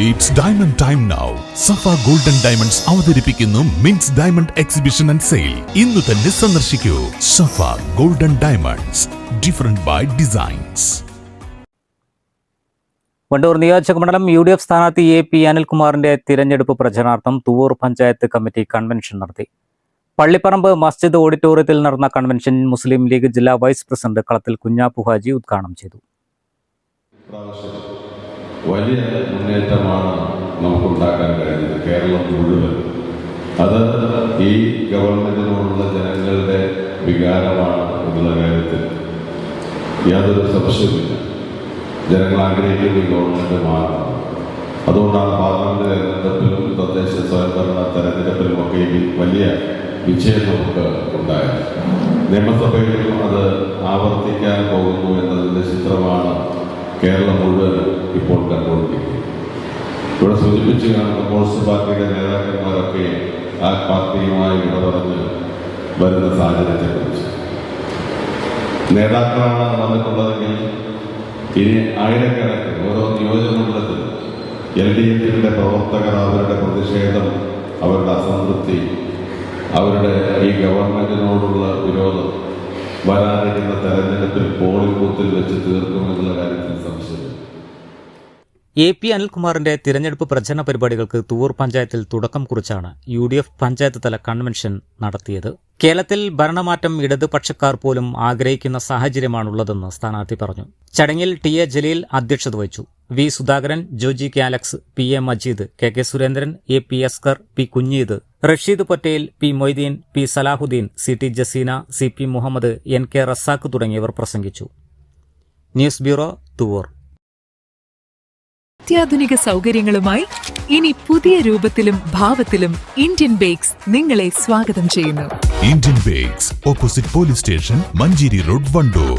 It's diamond time now. Safa Golden Diamonds അവതരിപ്പിക്കുന്നു Mins diamond exhibition and sale. ഇന്ന് തന്നെ സന്ദർശിക്കൂ. Safa Golden Diamonds, different by designs. Wandoor നിയോജകമണ്ഡലം UDF സ്ഥാനാർത്ഥി AP അനിൽകുമാറിന്റെ തിരഞ്ഞെടുപ്പ് പ്രചരണാർത്ഥം തുവൂർ പഞ്ചായത്ത് കമ്മിറ്റി കൺവെൻഷൻ നടത്തി. പള്ളിപ്പറമ്പ് മസ്ജിദ് ഓഡിറ്റോറിയത്തിൽ നടന്ന കൺവെൻഷൻ മുസ്ലിം ലീഗ് ജില്ലാ വൈസ് പ്രസിഡന്റ് കളത്തിൽ കുഞ്ഞാപ്പു ഹാജി ഉദ്ഘാടനം ചെയ്തു. വലിയ മുന്നേറ്റമാണ് നമുക്കുണ്ടാക്കാൻ കഴിഞ്ഞത്. കേരളം മുഴുവൻ അത് ഈ ഗവൺമെന്റിനോടുള്ള ജനങ്ങളുടെ വികാരമാണ് എന്നുള്ള കാര്യത്തിൽ യാതൊരു സംശയവുമില്ല. ജനങ്ങൾ ആഗ്രഹിക്കുന്ന ഈ ഗവൺമെന്റ് മാറണം. അതുകൊണ്ടാണ് പാർലമെന്റ് തെരഞ്ഞെടുപ്പിലും തദ്ദേശ സ്വയംഭരണ തെരഞ്ഞെടുപ്പിലുമൊക്കെ വലിയ വിജയം നമുക്ക് ഉണ്ടായത്. നിയമസഭയിലും അത് ആവർത്തിക്കാൻ പോകുന്നു എന്നതിൻ്റെ ചിത്രമാണ് കേരളം മുഴുവൻ ഇപ്പോൾ കണ്ടുകൊണ്ടിരിക്കുന്നത്. ഇവിടെ സൂചിപ്പിച്ച് കമ്മ്യൂണിസ്റ്റ് പാർട്ടിയുടെ നേതാക്കന്മാരൊക്കെ ആ പാർട്ടിയുമായി ഇടപെടഞ്ഞ് വരുന്ന സാഹചര്യത്തെക്കുറിച്ച് നേതാക്കളാണ് വന്നിട്ടുള്ളതെങ്കിൽ ഇനി ആയിരക്കണക്കിന് ഓരോ നിയോജകമണ്ഡലത്തിൽ LDFിൻ്റെ പ്രവർത്തകർ അവരുടെ പ്രതിഷേധം, അവരുടെ അസംതൃപ്തി, അവരുടെ ഈ ഗവൺമെന്റിനോടുള്ള വിരോധം വരാനിരിക്കുന്ന തെരഞ്ഞെടുപ്പിൽ പോളിംഗ് ബൂത്തിൽ വെച്ച് തീർക്കുമെന്നുള്ള കാര്യത്തിൽ സംശയമില്ല. AP അനിൽകുമാറിന്റെ തിരഞ്ഞെടുപ്പ് പ്രചരണ പരിപാടികൾക്ക് തുവൂർ പഞ്ചായത്തിൽ തുടക്കം കുറിച്ചാണ് UDF പഞ്ചായത്ത് തല കൺവെൻഷൻ നടത്തിയത്. കേരളത്തിൽ ഭരണമാറ്റം ഇടതുപക്ഷക്കാർ പോലും ആഗ്രഹിക്കുന്ന സാഹചര്യമാണുള്ളതെന്ന് സ്ഥാനാർത്ഥി പറഞ്ഞു. ചടങ്ങിൽ TA ജലീൽ അധ്യക്ഷത വഹിച്ചു. V Sudhakaran, Joji K Alex, PA Majeed, KK Surendran, AP Askar, P Kunheed, Rasheed Patel, P Moideen, P Salahuddin, CT Jaseena, CP Muhammad, NK Razak തുടങ്ങിയവർ പ്രസംഗിച്ചു. News bureau, Thuvvur. അത്യാധുനിക സൗകര്യങ്ങളുമായി ഇനി പുതിയ രൂപത്തിലും ഭാവത്തിലും ഇന്ത്യൻ ബേക്സ് നിങ്ങളെ സ്വാഗതം ചെയ്യുന്നു. Indian bakes, opposite police station, Manjeri road, Wandoor.